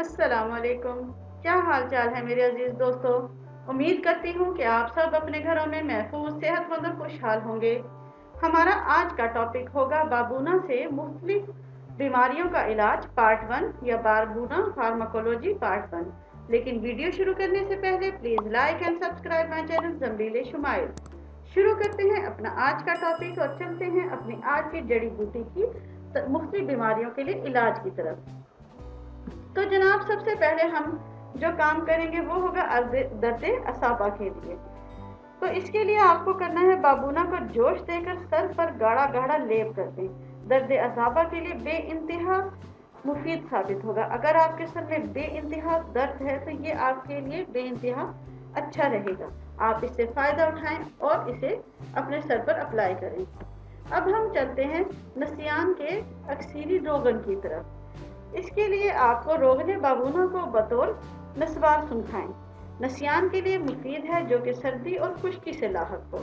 अस्सलाम वालेकुम। क्या हाल चाल है मेरे अजीज दोस्तों। उम्मीद करती हूँ कि आप सब अपने घरों में महफूज, सेहतमंद और खुशहाल होंगे। हमारा आज का टॉपिक होगा बाबूना से मुख्तलिफ बीमारियों का इलाज पार्ट 1 या बाबूना फार्माकोलॉजी पार्ट 1। लेकिन वीडियो शुरू करने से पहले please like and subscribe my channel Jameel Shumail. शुरू करते हैं अपना आज का टॉपिक और चलते हैं अपनी आज की जड़ी बूटी की मुख्तलिफ बीमारियों के लिए इलाज की तरफ। तो जनाब, सबसे पहले हम जो काम करेंगे वो होगा दर्द असाबा के लिए। तो इसके लिए आपको करना है बाबूना को जोश देकर सर पर गाढ़ा गाढ़ा लेप कर दें। दर्द असाबा के लिए बेइंतहा मुफीद साबित होगा। अगर आपके सर में बेइंतहा दर्द है तो ये आपके लिए बेइंतहा अच्छा रहेगा। आप इससे फायदा उठाएं और इसे अपने सर पर अप्लाई करें। अब हम चलते हैं नसियान के अक्सीरी रोगन की तरफ। इसके लिए आपको रोगने बाबूना को बतौर नस्वार सुन खाएं। नसियान के लिए मुफीद है, जो कि सर्दी और खुश्की से लाहक हो।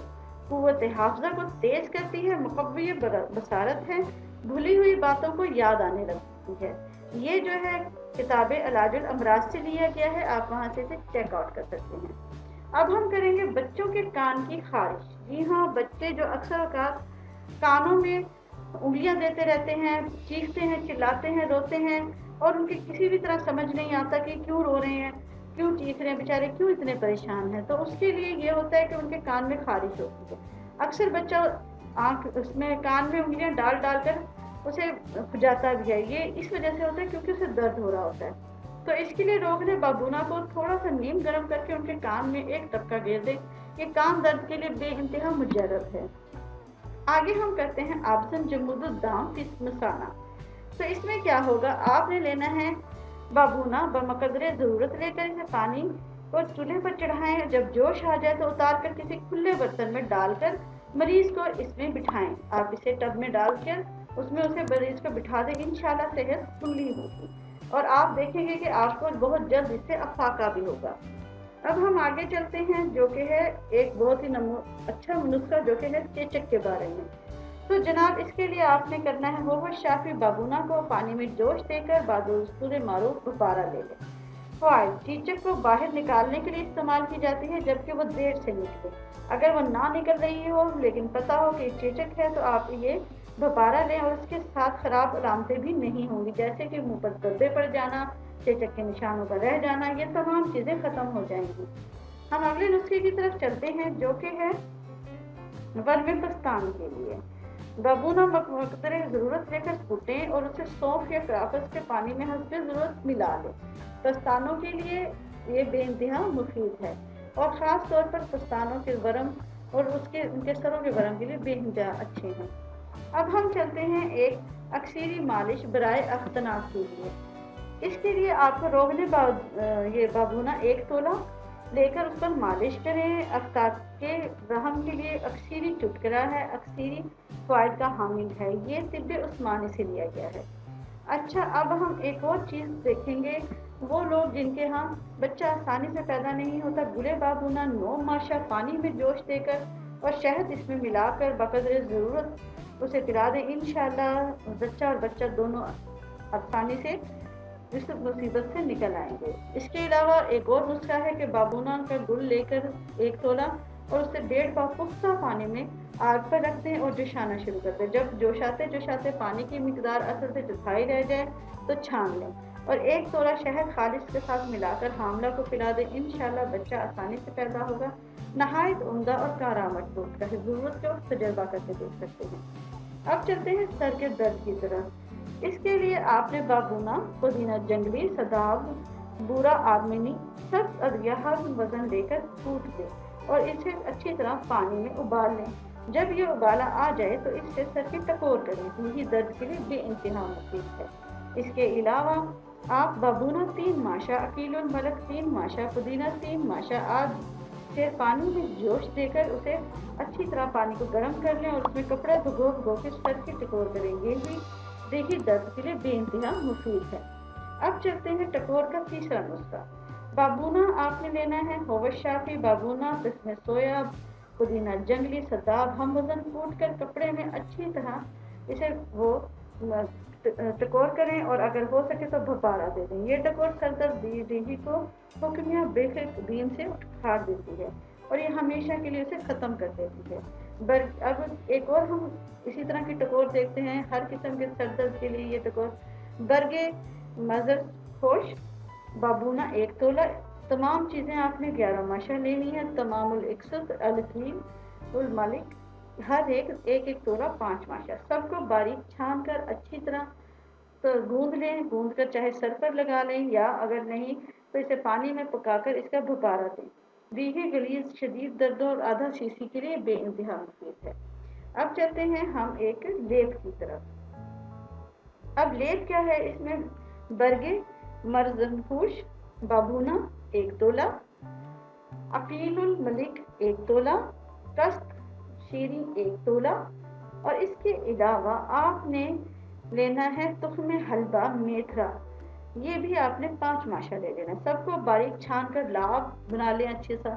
कुव्वत हाफजा को तेज करती है, मुकव्वी बसारत है, भूली हुई बातों को याद आने लगती है। ये जो है किताब इलाजुल अमराज से लिया गया है, आप वहां से इसे चेकआउट कर सकते हैं। अब हम करेंगे बच्चों के कान की खारिश। जी हाँ, बच्चे जो अक्सर औकात कानों में उंगलियां देते रहते हैं, चीखते हैं, चिल्लाते हैं, रोते हैं और उनके किसी भी तरह समझ नहीं आता कि क्यों रो रहे हैं, क्यों चीख रहे हैं, बेचारे क्यों इतने परेशान हैं। तो उसके लिए ये होता है कि उनके कान में खारिश होती है। अक्सर बच्चा आंख उसमें कान में उंगलियां डाल डाल कर उसे खुजाता भी है। ये इस वजह से होता है क्योंकि उसे दर्द हो रहा होता है। तो इसके लिए रोगने बाबूना को थोड़ा सा नीम गर्म करके उनके कान में एक टपका गेर दे। ये कान दर्द के लिए बेइंतहा मुजर्रब है। आगे हम करते हैं आबजन जमुदुद्दाम मसाना। तो इसमें क्या होगा, आपने लेना है बाबूना बमकदरे ज़रूरत लेकर इसे पानी को चूल्हे पर चढ़ाएं। जब जोश आ जाए तो उतार कर किसी खुले बर्तन में डालकर मरीज को इसमें बिठाएं। आप इसे टब में डालकर उसमें उसे मरीज को बिठा दें, इंशाल्लाह सेहत खुली होगी और आप देखेंगे कि आपको बहुत जल्द इससे अफाका भी होगा। अब हम आगे चलते हैं, जो कि है एक बहुत ही अच्छा नुस्खा, जो कि है चेचक के बारे में। तो जनाब, इसके लिए आपने करना है वो शाफी बाबूना को पानी में जोश देकर बादुस्तूर मारूफ गुब्बारा ले लें। फाइल चीचक को बाहर निकालने के लिए इस्तेमाल की जाती है, जबकि वो देर से निकले। अगर वो ना निकल रही हो लेकिन पता हो कि चेचक है तो आप ये गुब्बारा लें और इसके साथ खराब अलामतें भी नहीं होंगी, जैसे कि मुंह पर धब्बे पड़ जाना, चेचक के निशानों का रह जाना। ये तमाम चीजें खत्म हो जाएंगी। हम अगले नुस्खे की तरफ चलते हैं, जो कि है वर्मिपस्तान के लिए। बाबूना मकदरे जरूरत लेकर कूटें और उसे सौंफ या क्राफस के पानी में हस्बे जरूरत मिला लें। पस्तानों के लिए ये बेइंतहा मुफीद है और ख़ास तौर पर पस्तानों के वर्म और उनके सरों के वर्म के लिए बेइंतहा अच्छे हैं। अब हम चलते हैं एक अक्सीरी मालिश बराए अख्तनाफ के लिए। इसके लिए आपको रोगने ये बाबूना 1 तोला लेकर उस पर मालिश करें। अफ्ताब के रहम के लिए अक्सीरी चुटकरा है, अक्सीरी फ़वाइद का हामिल है। ये तिब्बे उस्मानी से लिया गया है। अच्छा, अब हम एक और चीज़ देखेंगे। वो लोग जिनके यहाँ बच्चा आसानी से पैदा नहीं होता, गुले बाबूना 9 माशा पानी में जोश देकर और शहद इसमें मिलाकर बकदरे ज़रूरत उसे पिला दें। इंशाल्लाह बच्चा और बच्चा दोनों आसानी से इस मुसीबत से निकल आएंगे। इसके अलावा एक और नुस्खा है कि बाबूना का गुल लेकर 1 तोला और उसे 1.5 पाव पुख्ता पानी में आग पर रख दें और जोशाना शुरू कर दें। जब जोशाते पानी की मिकदार असल से चौथाई रह जाए तो छान लें और 1 तोला शहद खालिश के साथ मिलाकर हामला को पिला दें। इंशाल्लाह बच्चा आसानी से पैदा होगा। नहायत उम्दा और कारामद दूध का है, ज़रूरत के वक्त तजर्बा करके देख सकते हैं। अब चलते हैं सर के दर्द की तरफ। इसके लिए आपने बाबूना, पुदीना जंगली, सदाब, बूरा आर्मेनी सब अदविया हर वजन लेकर कूट दें और इसे अच्छी तरह पानी में उबाल लें। जब ये उबाला आ जाए तो इससे सर की टकोर करें। यही दर्द के लिए बेइंतहा मुफीद है। इसके अलावा आप बाबूना 3 माशा, अकीलुल मलक 3 माशा, पुदीना 3 माशा आदि से पानी में जोश देकर उसे अच्छी तरह पानी को गर्म कर लें और उसमें कपड़ा भिगो के सर की टकोर करेंगे। भी देखिए दर्द के लिए बेइंतहा मुफीद है। अब चलते हैं टकोर का तीसरा नुस्खा। बाबूना आपने लेना है होवश शाफी बाबूना, जिसमें सोया, पुदीना जंगली, सदाब हम वजन कूट कर कपड़े में अच्छी तरह इसे वो टकोर करें और अगर हो सके तो भपारा दे दें। ये टकोर सर दर्द रीढ़ी को हुक्मिया बेहतरीन से उखाड़ देती है और ये हमेशा के लिए उसे ख़त्म कर देती है। अब एक और हम इसी तरह की टकोर देखते हैं हर किस्म के सर दर्द के लिए। ये टकोर बरगे मजर खोश बाबूना 1 तोला। तमाम चीज़ें आपने 11 माशा लेनी है। तमामुल इकसद अलकीम उल मालिक हर एक तोला 5 माशा। सबको बारीक छान कर अच्छी तरह तो गूंद लें। गूंद कर चाहे सर पर लगा लें या अगर नहीं तो इसे पानी में पकाकर इसका भुपारा दें। रीहे गलीज शदीद दर्दों और आधा सीसी के लिए बेइंतहा मुफीद है। अब चलते हैं हम एक लेप की तरफ। अब लेप क्या है? इसमें बरगे मरजनफूश बाबूना 1 तोला, अकीलुल मलिक 1 तोला, कस्त शीरी 1 तोला और इसके अलावा आपने लेना है तुख्म हलबा मेथरा। ये भी आपने 5 माशा ले लेना। सबको बारीक छान कर लाभ बना लें अच्छे सा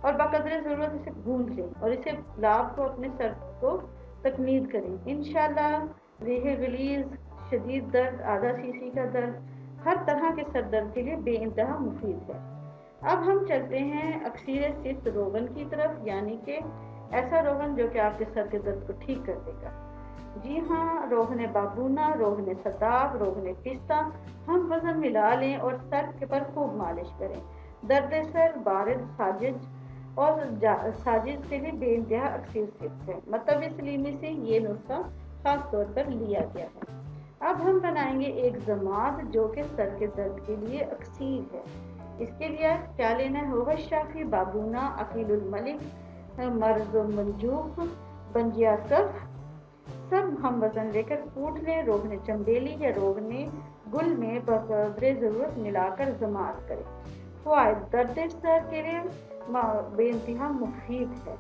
और बकदरे ज़रूरत इसे गूंद लें और इसे लाभ को अपने सर को तकमीद करें। इंशाल्लाह रीह गलीज शदीद दर्द आधा सीसी का दर्द हर तरह के सर दर्द के लिए बेइंतहा मुफीद है। अब हम चलते हैं अक्सीर सिस्त रोगन की तरफ, यानी कि ऐसा रोगन जो कि आपके सर के दर्द को ठीक कर देगा। जी हाँ, रोगन बाबूना, रोगन सताब, रोगन पिस्ता हम वजन मिला लें और सर के पर खूब मालिश करें। दर्द सर बारिद साजिज और साजिज के लिए बेइंतहा अक्सीर सिस्त है। मतलब इस्लीमी से ये नुस्खा खास तौर पर लिया गया है। अब हम बनाएंगे एक जमात जो कि सर के दर्द के लिए अक्सीर है। इसके लिए क्या लेना है? होगा शाफी बाबूना, अकीलुल मलिक, मर्ज मंजूक, बंजिया सब हम वजन लेकर कूट लें। रोगने चंबेली या रोगने गुल में बकदरे ज़रूरत मिलाकर जमात करें। फ़वाइद दर्द सर के लिए बेइंतहा मुफीद है।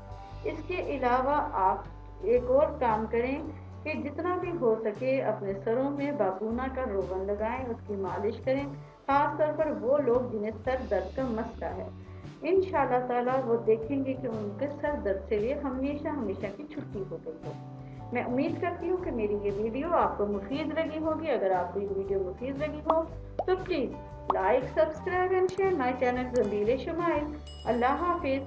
इसके अलावा आप एक और काम करें कि जितना भी हो सके अपने सरों में बाबूना का रोगन लगाएं, उसकी मालिश करें। खास तौर पर वो लोग जिन्हें सर दर्द का मसला है, इंशाअल्लाह ताला वो देखेंगे कि उनके सर दर्द से लिए हमेशा हमेशा की छुट्टी हो गई है। मैं उम्मीद करती हूँ कि मेरी ये वीडियो आपको मुफीद लगी होगी। अगर आपको ये वीडियो मुफीद लगी हो तो please like, subscribe and share my channel Zameel Shamail. अल्लाह हाफिज़।